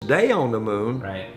day on the moon, Right.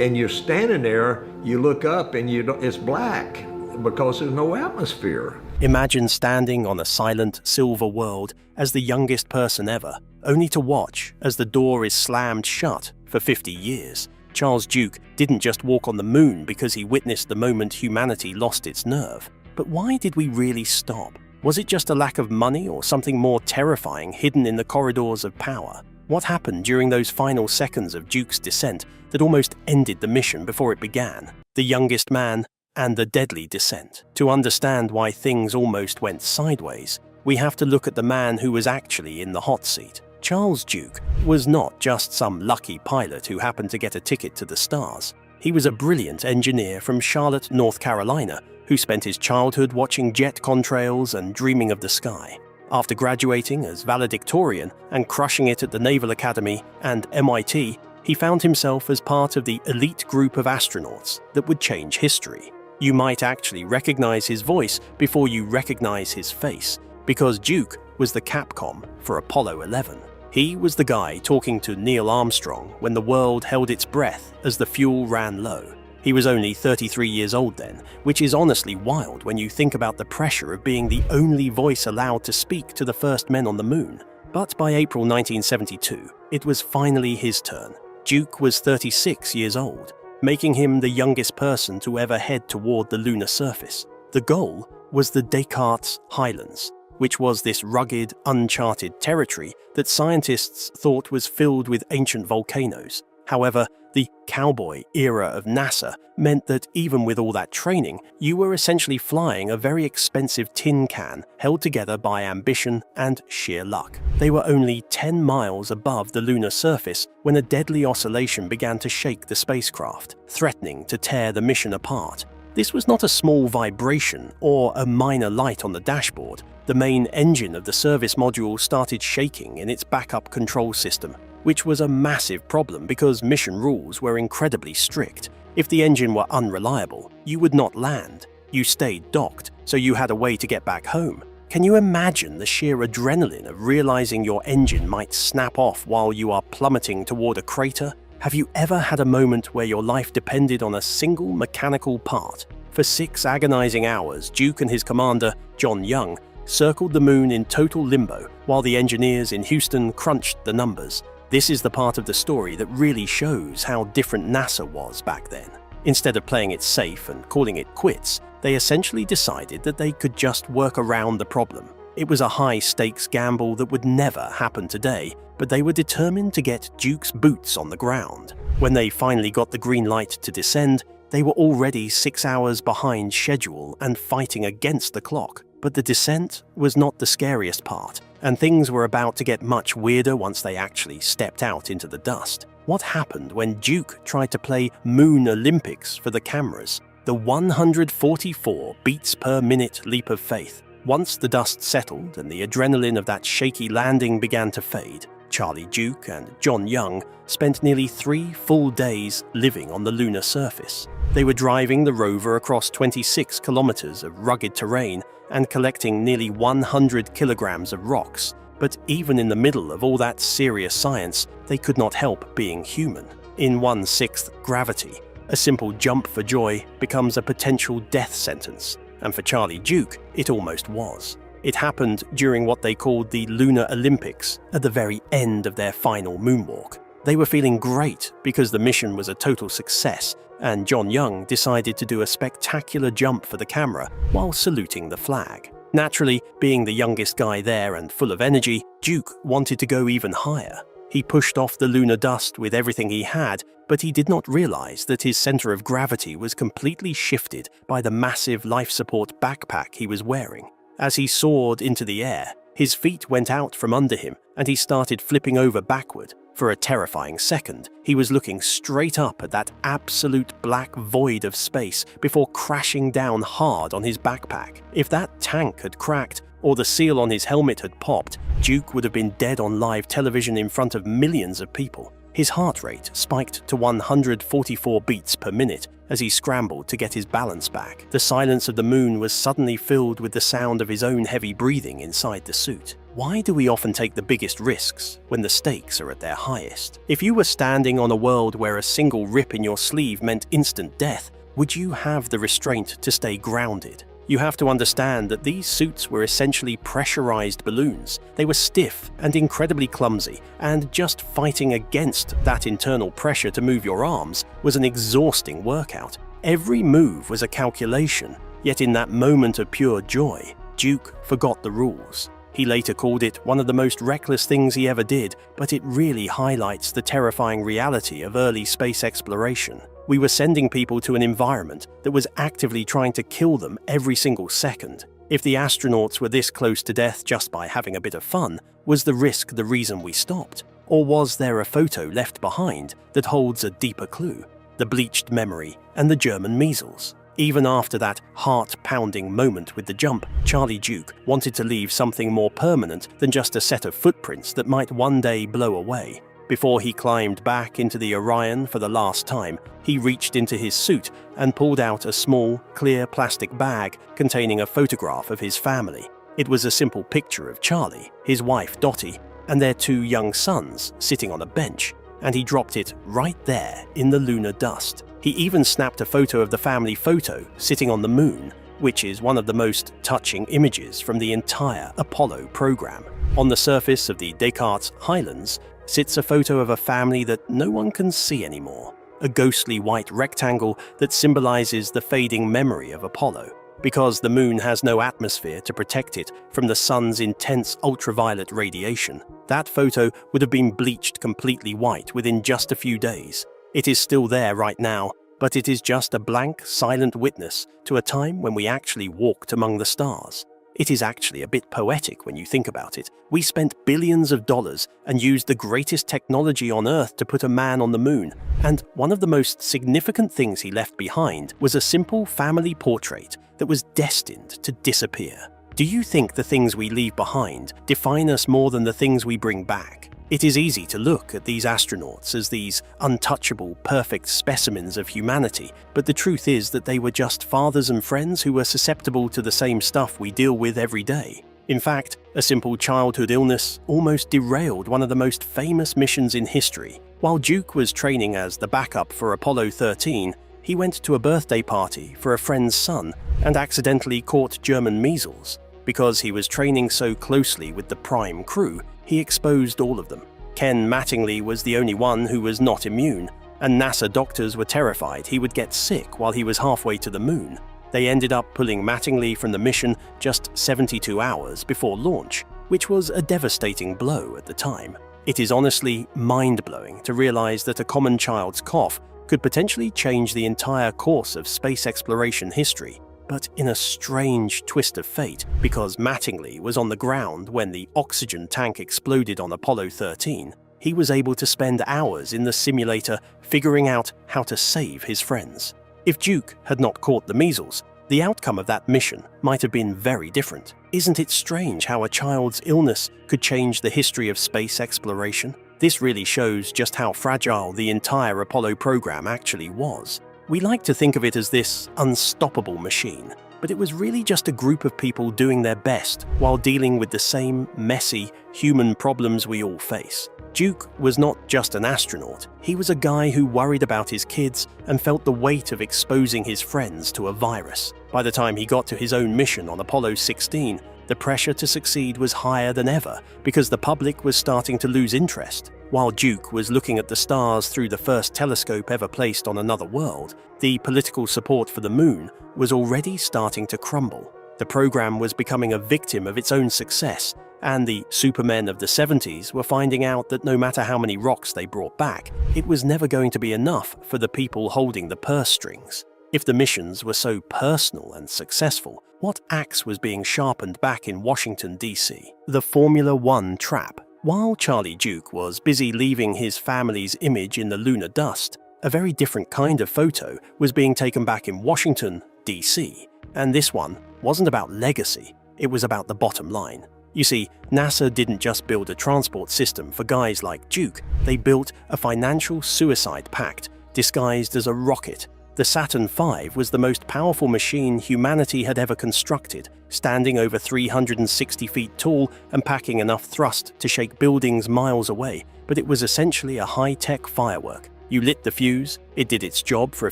and you're standing there, you look up and it's black because there's no atmosphere. Imagine standing on a silent silver world as the youngest person ever, only to watch as the door is slammed shut for 50 years. Charles Duke didn't just walk on the moon because he witnessed the moment humanity lost its nerve. But why did we really stop? Was it just a lack of money or something more terrifying hidden in the corridors of power? What happened during those final seconds of Duke's descent that almost ended the mission before it began? The youngest man and the deadly descent. To understand why things almost went sideways, we have to look at the man who was actually in the hot seat. Charles Duke was not just some lucky pilot who happened to get a ticket to the stars. He was a brilliant engineer from Charlotte, North Carolina, who spent his childhood watching jet contrails and dreaming of the sky. After graduating as valedictorian and crushing it at the Naval Academy and MIT, he found himself as part of the elite group of astronauts that would change history. You might actually recognize his voice before you recognize his face, because Duke was the Capcom for Apollo 11. He was the guy talking to Neil Armstrong when the world held its breath as the fuel ran low. He was only 33 years old then, which is honestly wild when you think about the pressure of being the only voice allowed to speak to the first men on the moon. But by April 1972, it was finally his turn. Duke was 36 years old, making him the youngest person to ever head toward the lunar surface. The goal was the Descartes Highlands, which was this rugged, uncharted territory that scientists thought was filled with ancient volcanoes. However, the cowboy era of NASA meant that even with all that training, you were essentially flying a very expensive tin can held together by ambition and sheer luck. They were only 10 miles above the lunar surface when a deadly oscillation began to shake the spacecraft, threatening to tear the mission apart. This was not a small vibration or a minor light on the dashboard. The main engine of the service module started shaking in its backup control system, which was a massive problem because mission rules were incredibly strict. If the engine were unreliable, you would not land. You stayed docked, so you had a way to get back home. Can you imagine the sheer adrenaline of realizing your engine might snap off while you are plummeting toward a crater? Have you ever had a moment where your life depended on a single mechanical part? For 6 agonizing hours, Duke and his commander, John Young, circled the moon in total limbo while the engineers in Houston crunched the numbers. This is the part of the story that really shows how different NASA was back then. Instead of playing it safe and calling it quits, they essentially decided that they could just work around the problem. It was a high-stakes gamble that would never happen today, but they were determined to get Duke's boots on the ground. When they finally got the green light to descend, they were already 6 hours behind schedule and fighting against the clock. But the descent was not the scariest part, and things were about to get much weirder once they actually stepped out into the dust. What happened when Duke tried to play Moon Olympics for the cameras? The 144 beats per minute leap of faith. Once the dust settled and the adrenaline of that shaky landing began to fade, Charlie Duke and John Young spent nearly 3 full days living on the lunar surface. They were driving the rover across 26 kilometers of rugged terrain and collecting nearly 100 kilograms of rocks. But even in the middle of all that serious science, they could not help being human. In 1/6 gravity, a simple jump for joy becomes a potential death sentence. And for Charlie Duke, it almost was. It happened during what they called the Lunar Olympics, at the very end of their final moonwalk. They were feeling great because the mission was a total success, and John Young decided to do a spectacular jump for the camera while saluting the flag. Naturally, being the youngest guy there and full of energy, Duke wanted to go even higher. He pushed off the lunar dust with everything he had, but he did not realize that his center of gravity was completely shifted by the massive life support backpack he was wearing. As he soared into the air, his feet went out from under him and he started flipping over backward. For a terrifying second, he was looking straight up at that absolute black void of space before crashing down hard on his backpack. If that tank had cracked or the seal on his helmet had popped, Duke would have been dead on live television in front of millions of people. His heart rate spiked to 144 beats per minute as he scrambled to get his balance back. The silence of the moon was suddenly filled with the sound of his own heavy breathing inside the suit. why do we often take the biggest risks when the stakes are at their highest? If you were standing on a world where a single rip in your sleeve meant instant death, would you have the restraint to stay grounded? You have to understand that these suits were essentially pressurized balloons. They were stiff and incredibly clumsy, and just fighting against that internal pressure to move your arms was an exhausting workout. Every move was a calculation, yet in that moment of pure joy, Duke forgot the rules. He later called it one of the most reckless things he ever did, but it really highlights the terrifying reality of early space exploration. We were sending people to an environment that was actively trying to kill them every single second. If the astronauts were this close to death just by having a bit of fun, was the risk the reason we stopped? Or was there a photo left behind that holds a deeper clue? The bleached memory and the German measles. Even after that heart-pounding moment with the jump, Charlie Duke wanted to leave something more permanent than just a set of footprints that might one day blow away. Before he climbed back into the Orion for the last time, he reached into his suit and pulled out a small, clear plastic bag containing a photograph of his family. It was a simple picture of Charlie, his wife Dottie, and their 2 young sons sitting on a bench, and he dropped it right there in the lunar dust. He even snapped a photo of the family photo sitting on the moon, which is one of the most touching images from the entire Apollo program. On the surface of the Descartes Highlands sits a photo of a family that no one can see anymore, a ghostly white rectangle that symbolizes the fading memory of Apollo. Because the moon has no atmosphere to protect it from the sun's intense ultraviolet radiation, that photo would have been bleached completely white within just a few days. It is still there right now, but it is just a blank, silent witness to a time when we actually walked among the stars. It is actually a bit poetic when you think about it. We spent billions of dollars and used the greatest technology on Earth to put a man on the moon, and one of the most significant things he left behind was a simple family portrait that was destined to disappear. Do you think the things we leave behind define us more than the things we bring back? It is easy to look at these astronauts as these untouchable, perfect specimens of humanity, but the truth is that they were just fathers and friends who were susceptible to the same stuff we deal with every day. In fact, a simple childhood illness almost derailed one of the most famous missions in history. While Duke was training as the backup for Apollo 13, he went to a birthday party for a friend's son and accidentally caught German measles. Because he was training so closely with the prime crew, he exposed all of them. Ken Mattingly was the only one who was not immune, and NASA doctors were terrified he would get sick while he was halfway to the moon. They ended up pulling Mattingly from the mission just 72 hours before launch, which was a devastating blow at the time. It is honestly mind-blowing to realize that a common child's cough could potentially change the entire course of space exploration history. But in a strange twist of fate, because Mattingly was on the ground when the oxygen tank exploded on Apollo 13, he was able to spend hours in the simulator figuring out how to save his friends. If Duke had not caught the measles, the outcome of that mission might have been very different. Isn't it strange how a child's illness could change the history of space exploration? This really shows just how fragile the entire Apollo program actually was. We like to think of it as this unstoppable machine, but it was really just a group of people doing their best while dealing with the same messy, human problems we all face. Duke was not just an astronaut, he was a guy who worried about his kids and felt the weight of exposing his friends to a virus. By the time he got to his own mission on Apollo 16, the pressure to succeed was higher than ever because the public was starting to lose interest. While Duke was looking at the stars through the first telescope ever placed on another world, the political support for the moon was already starting to crumble. The program was becoming a victim of its own success, and the supermen of the 70s were finding out that no matter how many rocks they brought back, it was never going to be enough for the people holding the purse strings. If the missions were so personal and successful, what axe was being sharpened back in Washington, D.C.? The Formula One trap. While Charlie Duke was busy leaving his family's image in the lunar dust, a very different kind of photo was being taken back in Washington, D.C. And this one wasn't about legacy, it was about the bottom line. You see, NASA didn't just build a transport system for guys like Duke, they built a financial suicide pact disguised as a rocket The Saturn V was the most powerful machine humanity had ever constructed, standing over 360 feet tall and packing enough thrust to shake buildings miles away, but it was essentially a high-tech firework. You lit the fuse, it did its job for a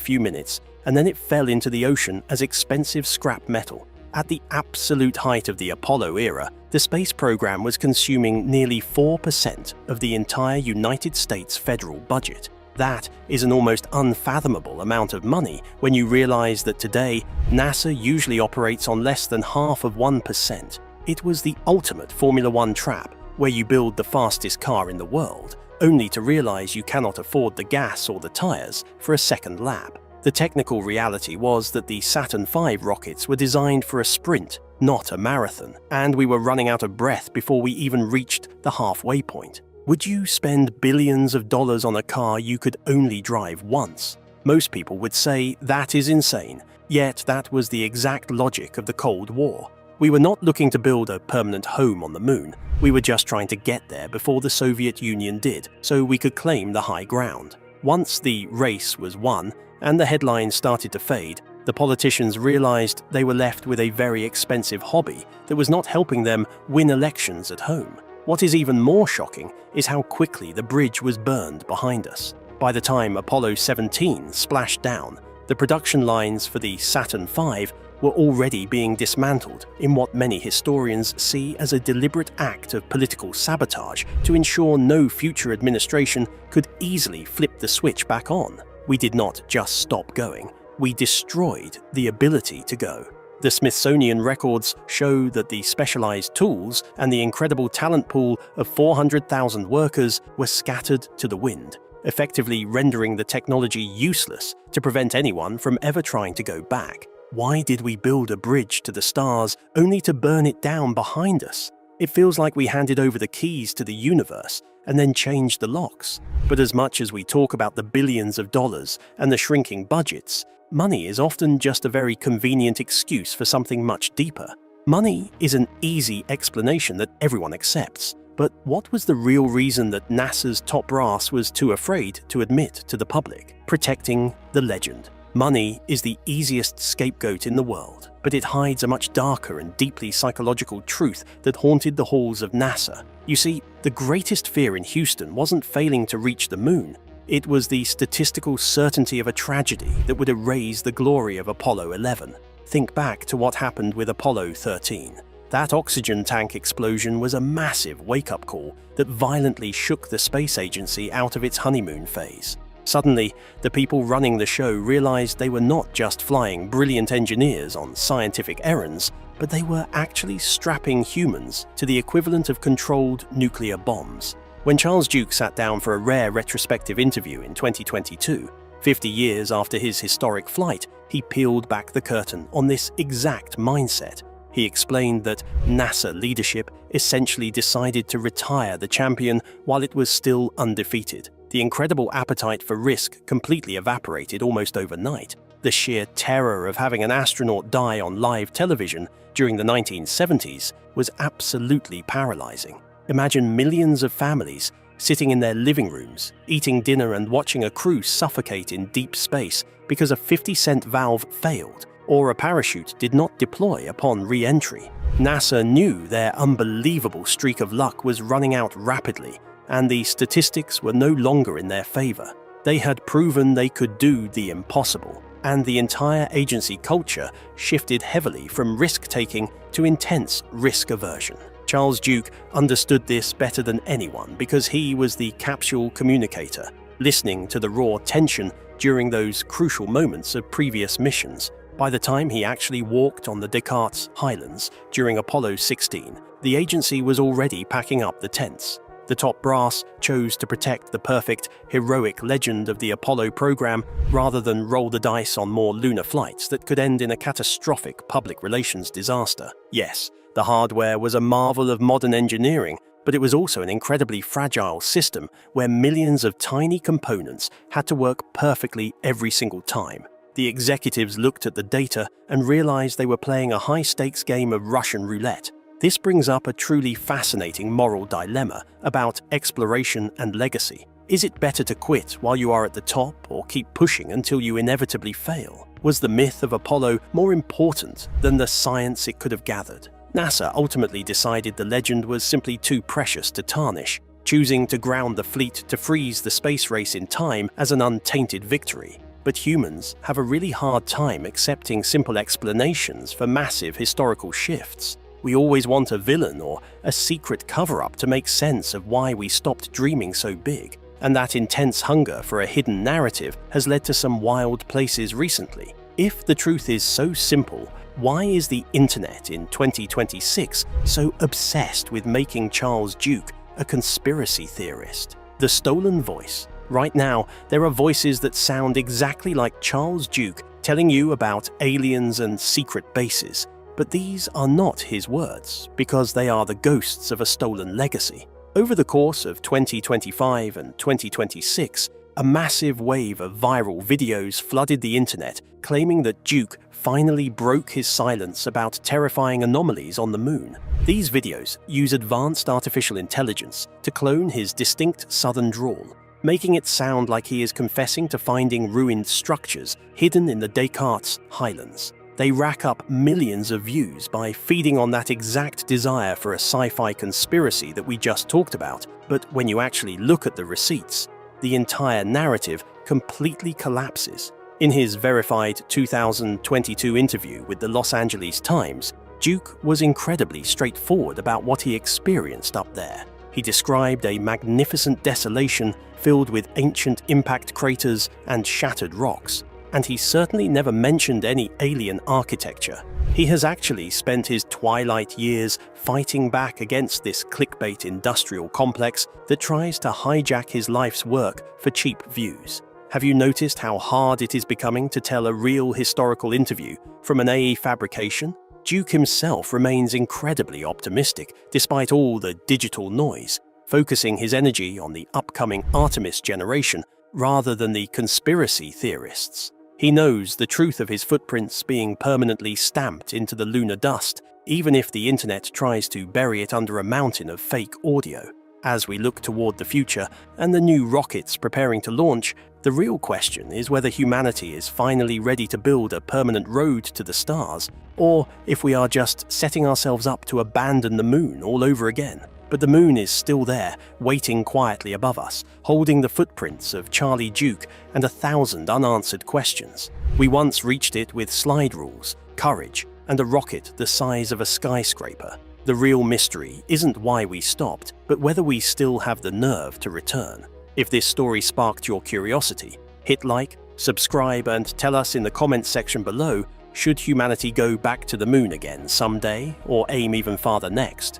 few minutes, and then it fell into the ocean as expensive scrap metal. At the absolute height of the Apollo era, the space program was consuming nearly 4% of the entire United States federal budget. That is an almost unfathomable amount of money when you realize that today, NASA usually operates on less than half of 1%. It was the ultimate Formula One trap, where you build the fastest car in the world, only to realize you cannot afford the gas or the tires for a second lap. The technical reality was that the Saturn V rockets were designed for a sprint, not a marathon, and we were running out of breath before we even reached the halfway point. Would you spend billions of dollars on a car you could only drive once? Most people would say that is insane, yet that was the exact logic of the Cold War. We were not looking to build a permanent home on the moon, we were just trying to get there before the Soviet Union did, so we could claim the high ground. Once the race was won, and the headlines started to fade, the politicians realized they were left with a very expensive hobby that was not helping them win elections at home. What is even more shocking is how quickly the bridge was burned behind us. By the time Apollo 17 splashed down, the production lines for the Saturn V were already being dismantled in what many historians see as a deliberate act of political sabotage to ensure no future administration could easily flip the switch back on. We did not just stop going, we destroyed the ability to go. The Smithsonian records show that the specialized tools and the incredible talent pool of 400,000 workers were scattered to the wind, effectively rendering the technology useless to prevent anyone from ever trying to go back. Why did we build a bridge to the stars only to burn it down behind us? It feels like we handed over the keys to the universe and then changed the locks. But as much as we talk about the billions of dollars and the shrinking budgets, money is often just a very convenient excuse for something much deeper. Money is an easy explanation that everyone accepts, but what was the real reason that NASA's top brass was too afraid to admit to the public? Protecting the legend. Money is the easiest scapegoat in the world, but it hides a much darker and deeply psychological truth that haunted the halls of NASA. You see, the greatest fear in Houston wasn't failing to reach the moon. It was the statistical certainty of a tragedy that would erase the glory of Apollo 11. Think back to what happened with Apollo 13. That oxygen tank explosion was a massive wake-up call that violently shook the space agency out of its honeymoon phase. Suddenly, the people running the show realized they were not just flying brilliant engineers on scientific errands, but they were actually strapping humans to the equivalent of controlled nuclear bombs. When Charles Duke sat down for a rare retrospective interview in 2022, 50 years after his historic flight, he peeled back the curtain on this exact mindset. He explained that NASA leadership essentially decided to retire the champion while it was still undefeated. The incredible appetite for risk completely evaporated almost overnight. The sheer terror of having an astronaut die on live television during the 1970s was absolutely paralyzing. Imagine millions of families sitting in their living rooms, eating dinner and watching a crew suffocate in deep space because a 50-cent valve failed or a parachute did not deploy upon re-entry. NASA knew their unbelievable streak of luck was running out rapidly, and the statistics were no longer in their favor. They had proven they could do the impossible, and the entire agency culture shifted heavily from risk-taking to intense risk aversion. Charles Duke understood this better than anyone because he was the capsule communicator, listening to the raw tension during those crucial moments of previous missions. By the time he actually walked on the Descartes Highlands during Apollo 16, the agency was already packing up the tents. The top brass chose to protect the perfect, heroic legend of the Apollo program rather than roll the dice on more lunar flights that could end in a catastrophic public relations disaster. Yes, the hardware was a marvel of modern engineering, but it was also an incredibly fragile system where millions of tiny components had to work perfectly every single time. The executives looked at the data and realized they were playing a high-stakes game of Russian roulette. This brings up a truly fascinating moral dilemma about exploration and legacy. Is it better to quit while you are at the top or keep pushing until you inevitably fail? Was the myth of Apollo more important than the science it could have gathered? NASA ultimately decided the legend was simply too precious to tarnish, choosing to ground the fleet to freeze the space race in time as an untainted victory. But humans have a really hard time accepting simple explanations for massive historical shifts. We always want a villain or a secret cover-up to make sense of why we stopped dreaming so big. And that intense hunger for a hidden narrative has led to some wild places recently. If the truth is so simple, why is the internet in 2026 so obsessed with making Charles Duke a conspiracy theorist? The stolen voice. Right now, there are voices that sound exactly like Charles Duke telling you about aliens and secret bases. But these are not his words, because they are the ghosts of a stolen legacy. Over the course of 2025 and 2026, a massive wave of viral videos flooded the internet claiming that Duke finally broke his silence about terrifying anomalies on the moon. These videos use advanced artificial intelligence to clone his distinct southern drawl, making it sound like he is confessing to finding ruined structures hidden in the Descartes Highlands. They rack up millions of views by feeding on that exact desire for a sci-fi conspiracy that we just talked about, but when you actually look at the receipts, the entire narrative completely collapses. In his verified 2022 interview with the Los Angeles Times, Duke was incredibly straightforward about what he experienced up there. He described a magnificent desolation filled with ancient impact craters and shattered rocks, and he certainly never mentioned any alien architecture. He has actually spent his twilight years fighting back against this clickbait industrial complex that tries to hijack his life's work for cheap views. Have you noticed how hard it is becoming to tell a real historical interview from an AI fabrication? Duke himself remains incredibly optimistic despite all the digital noise, focusing his energy on the upcoming Artemis generation rather than the conspiracy theorists. He knows the truth of his footprints being permanently stamped into the lunar dust, even if the internet tries to bury it under a mountain of fake audio. As we look toward the future and the new rockets preparing to launch, the real question is whether humanity is finally ready to build a permanent road to the stars, or if we are just setting ourselves up to abandon the moon all over again. But the moon is still there, waiting quietly above us, holding the footprints of Charlie Duke and 1,000 unanswered questions. We once reached it with slide rules, courage, and a rocket the size of a skyscraper. The real mystery isn't why we stopped, but whether we still have the nerve to return. If this story sparked your curiosity, hit like, subscribe, and tell us in the comments section below, should humanity go back to the moon again someday, or aim even farther next?